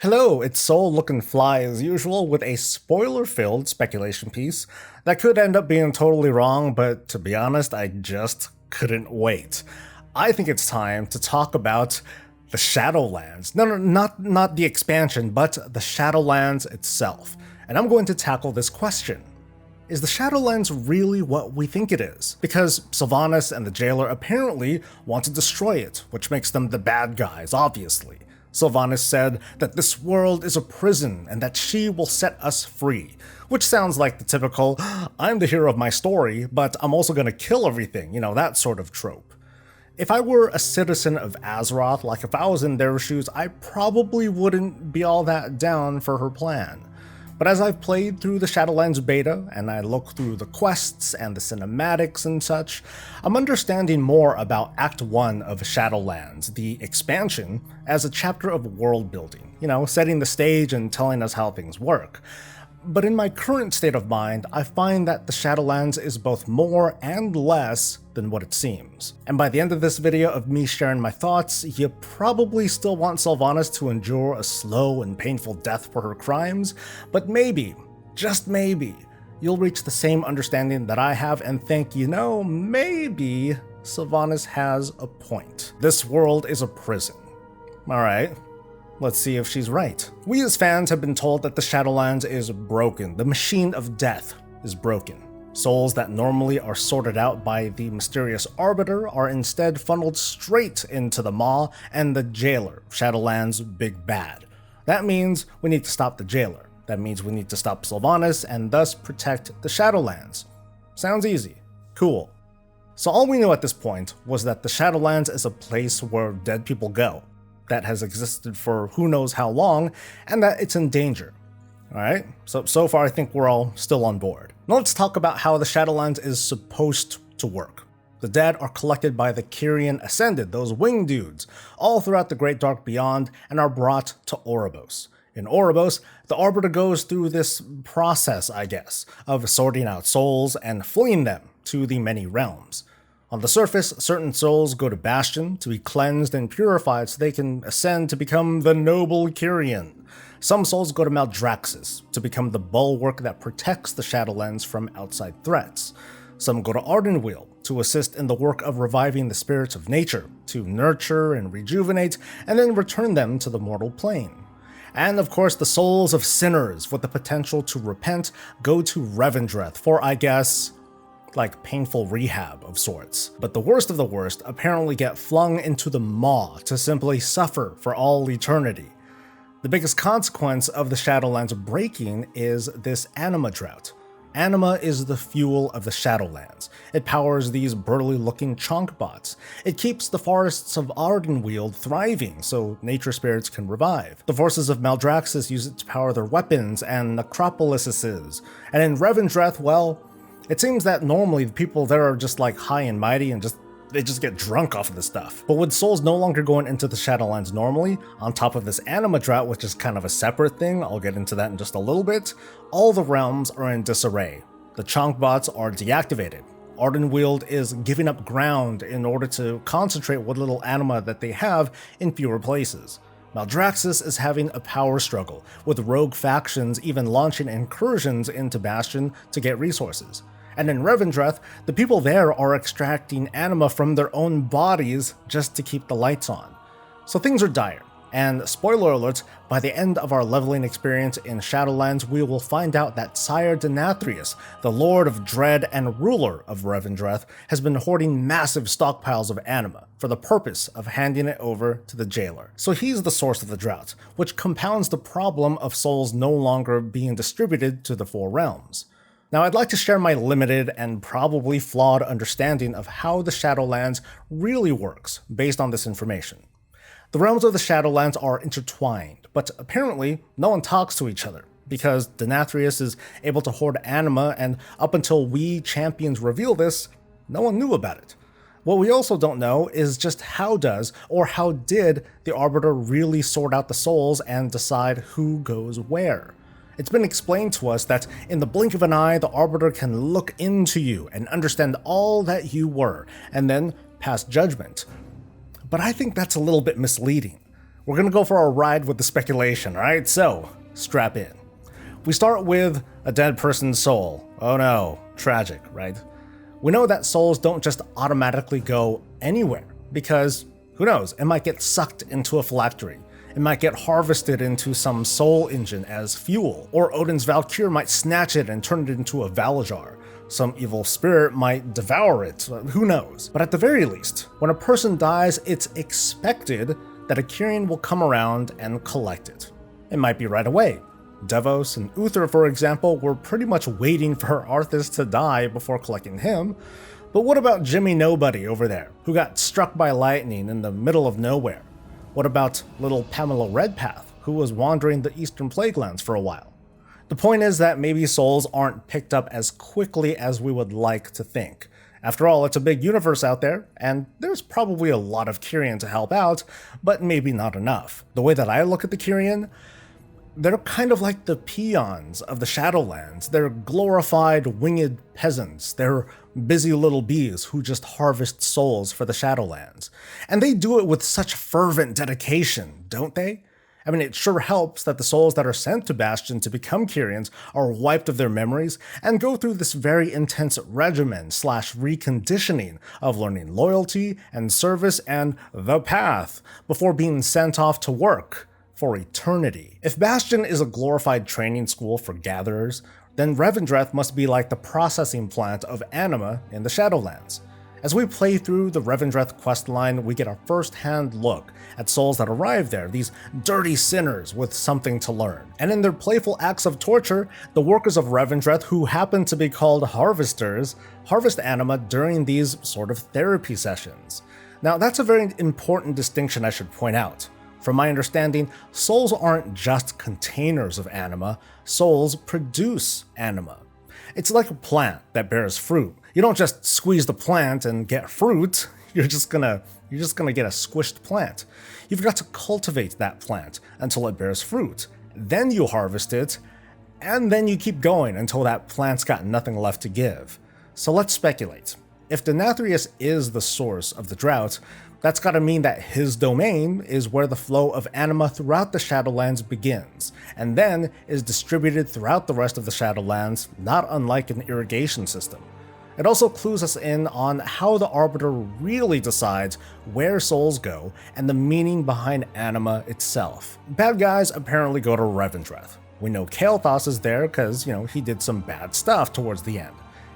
Hello, it's Soul looking fly as usual with a spoiler-filled speculation piece that could end up being totally wrong, but to be honest, I just couldn't wait. I think it's time to talk about the Shadowlands. No, not the expansion, but the Shadowlands itself. And I'm going to tackle this question. Is the Shadowlands really what we think it is? Because Sylvanas and the Jailer apparently want to destroy it, which makes them the bad guys, obviously. Sylvanas said that this world is a prison and that she will set us free, which sounds like the typical, I'm the hero of my story, but I'm also gonna kill everything, that sort of trope. If I were a citizen of Azeroth, like if I was in their shoes, I probably wouldn't be all that down for her plan. But as I've played through the Shadowlands beta, and I look through the quests and the cinematics and such, I'm understanding more about Act 1 of Shadowlands, the expansion, as a chapter of world building, setting the stage and telling us how things work. But in my current state of mind, I find that the Shadowlands is both more and less than what it seems. And by the end of this video of me sharing my thoughts, you probably still want Sylvanas to endure a slow and painful death for her crimes, but maybe, just maybe, you'll reach the same understanding that I have and think, maybe Sylvanas has a point. This world is a prison. Alright. Let's see if she's right. We as fans have been told that the Shadowlands is broken. The machine of death is broken. Souls that normally are sorted out by the mysterious Arbiter are instead funneled straight into the Maw and the Jailer, Shadowlands' big bad. That means we need to stop the Jailer. That means we need to stop Sylvanas and thus protect the Shadowlands. Sounds easy. Cool. So all we knew at this point was that the Shadowlands is a place where dead people go, that has existed for who knows how long, and that it's in danger. Alright, so far I think we're all still on board. Now let's talk about how the Shadowlands is supposed to work. The dead are collected by the Kyrian Ascended, those winged dudes, all throughout the Great Dark Beyond, and are brought to Oribos. In Oribos, the Arbiter goes through this process, I guess, of sorting out souls and flinging them to the many realms. On the surface, certain souls go to Bastion to be cleansed and purified so they can ascend to become the Noble Kyrian. Some souls go to Maldraxxus to become the bulwark that protects the Shadowlands from outside threats. Some go to Ardenweald to assist in the work of reviving the spirits of nature, to nurture and rejuvenate, and then return them to the mortal plane. And of course, the souls of sinners with the potential to repent go to Revendreth for, I guess, like painful rehab of sorts. But the worst of the worst apparently get flung into the Maw to simply suffer for all eternity. The biggest consequence of the Shadowlands breaking is this anima drought. Anima is the fuel of the Shadowlands. It powers these burly-looking chonk bots. It keeps the forests of Ardenweald thriving so nature spirits can revive. The forces of Maldraxxus use it to power their weapons and necropolises. And in Revendreth, well, it seems that normally the people there are just like high and mighty and they just get drunk off of this stuff. But with souls no longer going into the Shadowlands normally, on top of this anima drought, which is kind of a separate thing, I'll get into that in just a little bit, all the realms are in disarray. The chonk bots are deactivated. Ardenweald is giving up ground in order to concentrate what little anima that they have in fewer places. Maldraxxus is having a power struggle, with rogue factions even launching incursions into Bastion to get resources. And in Revendreth, the people there are extracting anima from their own bodies just to keep the lights on. So things are dire. And spoiler alert, by the end of our leveling experience in Shadowlands, we will find out that Sire Denathrius, the Lord of Dread and ruler of Revendreth, has been hoarding massive stockpiles of anima for the purpose of handing it over to the Jailer. So he's the source of the drought, which compounds the problem of souls no longer being distributed to the four realms. Now, I'd like to share my limited and probably flawed understanding of how the Shadowlands really works based on this information. The realms of the Shadowlands are intertwined, but apparently no one talks to each other, because Denathrius is able to hoard anima, and up until we champions reveal this, no one knew about it. What we also don't know is just how did the Arbiter really sort out the souls and decide who goes where. It's been explained to us that in the blink of an eye, the Arbiter can look into you and understand all that you were, and then pass judgment. But I think that's a little bit misleading. We're gonna go for a ride with the speculation, alright? So, strap in. We start with a dead person's soul. Oh no, tragic, right? We know that souls don't just automatically go anywhere, because, who knows, it might get sucked into a phylactery. It might get harvested into some soul engine as fuel, or Odin's Valkyr might snatch it and turn it into a Valajar. Some evil spirit might devour it, who knows. But at the very least, when a person dies, it's expected that a Kyrian will come around and collect it. It might be right away. Devos and Uther, for example, were pretty much waiting for Arthas to die before collecting him. But what about Jimmy Nobody over there, who got struck by lightning in the middle of nowhere? What about little Pamela Redpath, who was wandering the Eastern Plaguelands for a while? The point is that maybe souls aren't picked up as quickly as we would like to think. After all, it's a big universe out there, and there's probably a lot of Kyrian to help out, but maybe not enough. The way that I look at the Kyrian, they're kind of like the peons of the Shadowlands. They're glorified winged peasants. They're busy little bees who just harvest souls for the Shadowlands. And they do it with such fervent dedication, don't they? I mean, it sure helps that the souls that are sent to Bastion to become Kyrians are wiped of their memories and go through this very intense regimen / reconditioning of learning loyalty and service and the path before being sent off to work for eternity. If Bastion is a glorified training school for gatherers, then Revendreth must be like the processing plant of anima in the Shadowlands. As we play through the Revendreth questline, we get a first-hand look at souls that arrive there, these dirty sinners with something to learn. And in their playful acts of torture, the workers of Revendreth, who happen to be called harvesters, harvest anima during these sort of therapy sessions. Now, that's a very important distinction I should point out. From my understanding, souls aren't just containers of anima, souls produce anima. It's like a plant that bears fruit. You don't just squeeze the plant and get fruit, you're just gonna get a squished plant. You've got to cultivate that plant until it bears fruit. Then you harvest it, and then you keep going until that plant's got nothing left to give. So let's speculate. If Denathrius is the source of the drought, that's gotta mean that his domain is where the flow of anima throughout the Shadowlands begins, and then is distributed throughout the rest of the Shadowlands, not unlike an irrigation system. It also clues us in on how the Arbiter really decides where souls go and the meaning behind anima itself. Bad guys apparently go to Revendreth. We know Kael'thas is there because, he did some bad stuff towards the end.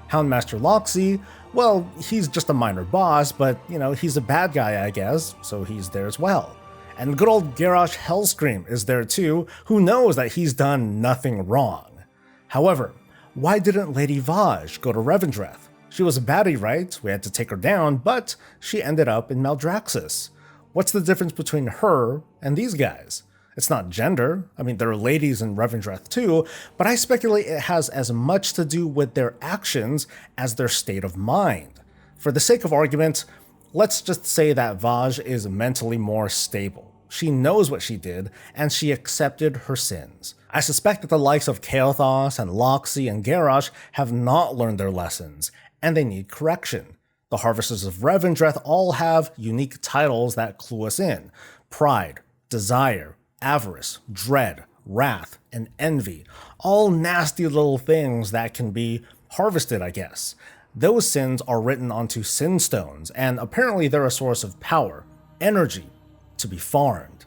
Houndmaster Loxi, well, he's just a minor boss, but, he's a bad guy, I guess, so he's there as well. And good old Garrosh Hellscream is there too, who knows that he's done nothing wrong. However, why didn't Lady Vaj go to Revendreth? She was a baddie, right? We had to take her down, but she ended up in Maldraxxus. What's the difference between her and these guys? It's not gender. I mean, there are ladies in Revendreth too, but I speculate it has as much to do with their actions as their state of mind. For the sake of argument, let's just say that Vaj is mentally more stable. She knows what she did, and she accepted her sins. I suspect that the likes of Kael'thas and Loxi and Garrosh have not learned their lessons, and they need correction. The Harvesters of Revendreth all have unique titles that clue us in: pride, desire, avarice, dread, wrath, and envy. All nasty little things that can be harvested, I guess. Those sins are written onto sin stones, and apparently they're a source of power, energy, to be farmed.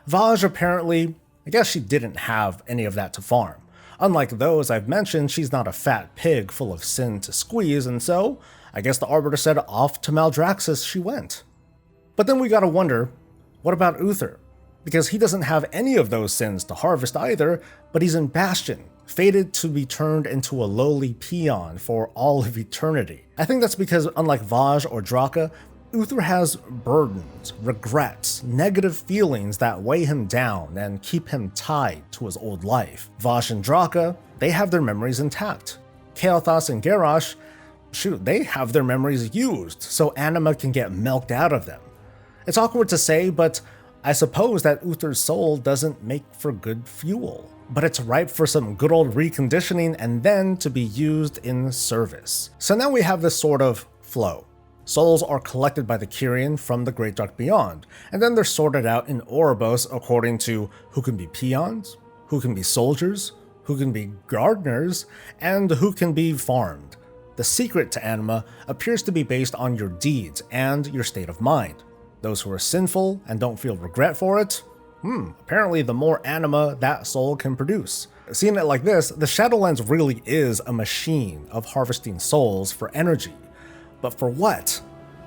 Vaj apparently, I guess she didn't have any of that to farm. Unlike those I've mentioned, she's not a fat pig full of sin to squeeze, and so I guess the Arbiter said off to Maldraxxus she went. But then we gotta wonder, what about Uther? Because he doesn't have any of those sins to harvest either, but he's in Bastion, fated to be turned into a lowly peon for all of eternity. I think that's because, unlike Vaj or Draka, Uther has burdens, regrets, negative feelings that weigh him down and keep him tied to his old life. Vaj and Draka, they have their memories intact. Kael'thas and Garrosh, they have their memories used, so anima can get milked out of them. It's awkward to say, but I suppose that Uther's soul doesn't make for good fuel, but it's ripe for some good old reconditioning and then to be used in service. So now we have this sort of flow. Souls are collected by the Kyrian from the Great Dark Beyond, and then they're sorted out in Oribos according to who can be peons, who can be soldiers, who can be gardeners, and who can be farmed. The secret to anima appears to be based on your deeds and your state of mind. Those who are sinful and don't feel regret for it, apparently the more anima that soul can produce. Seeing it like this, the Shadowlands really is a machine of harvesting souls for energy. But for what?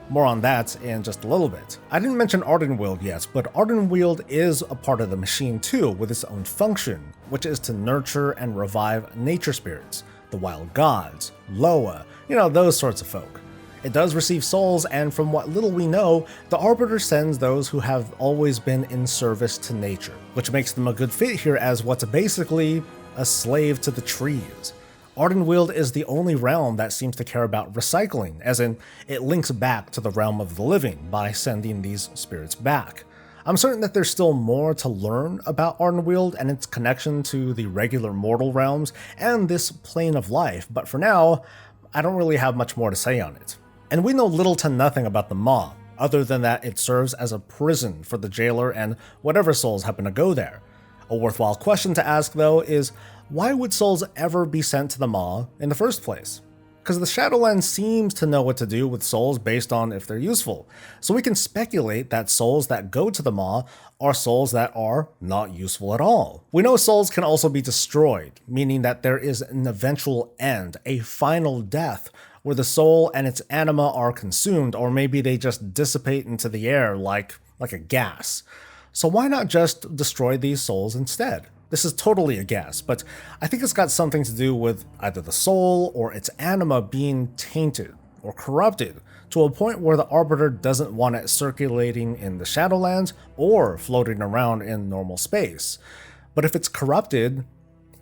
More on that in just a little bit. I didn't mention Ardenweald yet, but Ardenweald is a part of the machine too, with its own function, which is to nurture and revive nature spirits, the wild gods, Loa, those sorts of folk. It does receive souls, and from what little we know, the Arbiter sends those who have always been in service to nature, which makes them a good fit here as what's basically a slave to the trees. Ardenweald is the only realm that seems to care about recycling, as in, it links back to the realm of the living by sending these spirits back. I'm certain that there's still more to learn about Ardenweald and its connection to the regular mortal realms and this plane of life, but for now, I don't really have much more to say on it. And we know little to nothing about the Maw, other than that it serves as a prison for the jailer and whatever souls happen to go there. A worthwhile question to ask, though, is why would souls ever be sent to the Maw in the first place? Because the Shadowlands seems to know what to do with souls based on if they're useful, so we can speculate that souls that go to the Maw are souls that are not useful at all. We know souls can also be destroyed, meaning that there is an eventual end, a final death, where the soul and its anima are consumed, or maybe they just dissipate into the air like a gas. So why not just destroy these souls instead? This is totally a guess, but I think it's got something to do with either the soul or its anima being tainted or corrupted to a point where the Arbiter doesn't want it circulating in the Shadowlands or floating around in normal space. But if it's corrupted,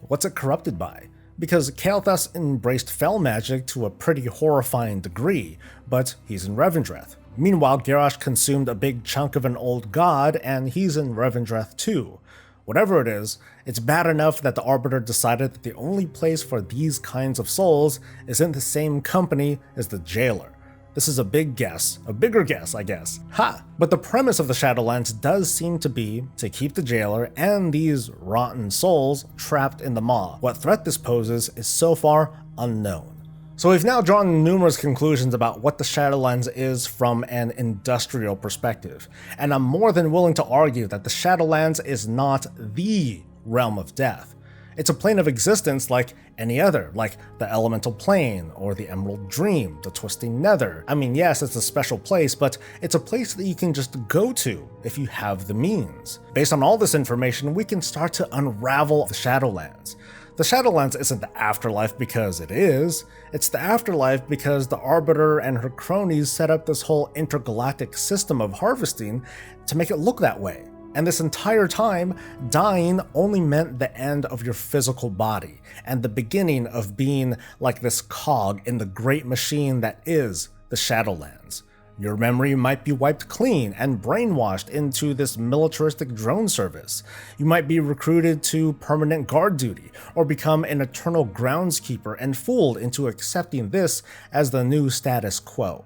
what's it corrupted by? Because Kael'thas embraced Fel magic to a pretty horrifying degree, but he's in Revendreth. Meanwhile, Garrosh consumed a big chunk of an old god, and he's in Revendreth too. Whatever it is, it's bad enough that the Arbiter decided that the only place for these kinds of souls is in the same company as the Jailer. This is a big guess, a bigger guess, I guess. Ha! But the premise of the Shadowlands does seem to be to keep the Jailer and these rotten souls trapped in the Maw. What threat this poses is so far unknown. So we've now drawn numerous conclusions about what the Shadowlands is from an industrial perspective, and I'm more than willing to argue that the Shadowlands is not the realm of death. It's a plane of existence like any other, like the Elemental Plane, or the Emerald Dream, the Twisting Nether. I mean, yes, it's a special place, but it's a place that you can just go to if you have the means. Based on all this information, we can start to unravel the Shadowlands. The Shadowlands isn't the afterlife because it is, it's the afterlife because the Arbiter and her cronies set up this whole intergalactic system of harvesting to make it look that way. And this entire time, dying only meant the end of your physical body, and the beginning of being like this cog in the great machine that is the Shadowlands. Your memory might be wiped clean and brainwashed into this militaristic drone service. You might be recruited to permanent guard duty, or become an eternal groundskeeper and fooled into accepting this as the new status quo.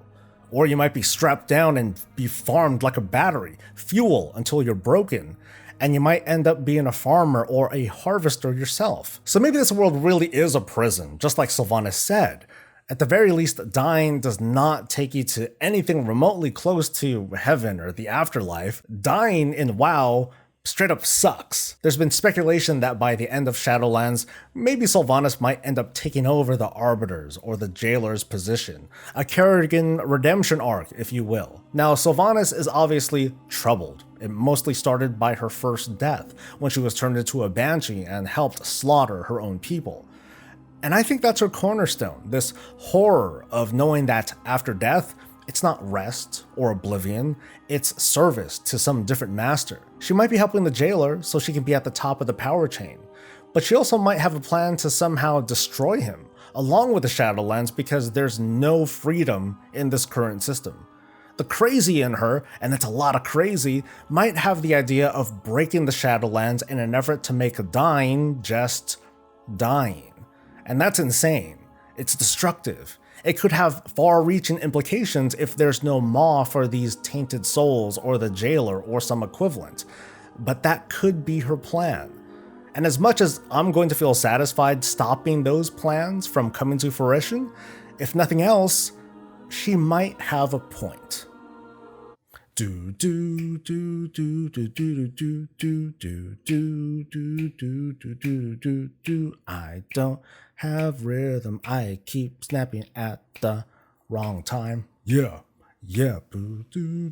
Or you might be strapped down and be farmed like a battery, fuel until you're broken, and you might end up being a farmer or a harvester yourself. So maybe this world really is a prison, just like Sylvanas said. At the very least, dying does not take you to anything remotely close to heaven or the afterlife. Dying in WoW straight up sucks. There's been speculation that by the end of Shadowlands, maybe Sylvanas might end up taking over the Arbiter's or the Jailer's position. A Kerrigan redemption arc, if you will. Now, Sylvanas is obviously troubled. It mostly started by her first death, when she was turned into a Banshee and helped slaughter her own people. And I think that's her cornerstone, this horror of knowing that after death, it's not rest or oblivion, it's service to some different master. She might be helping the Jailer so she can be at the top of the power chain, but she also might have a plan to somehow destroy him, along with the Shadowlands, because there's no freedom in this current system. The crazy in her, and it's a lot of crazy, might have the idea of breaking the Shadowlands in an effort to make dying just dying. And that's insane. It's destructive. It could have far-reaching implications if there's no maw for these tainted souls or the jailer or some equivalent. But that could be her plan. And as much as I'm going to feel satisfied stopping those plans from coming to fruition, if nothing else, she might have a point. Do do do do do do do do do do do do do do do. I don't have rhythm. I keep snapping at the wrong time. Yeah, yeah. Do do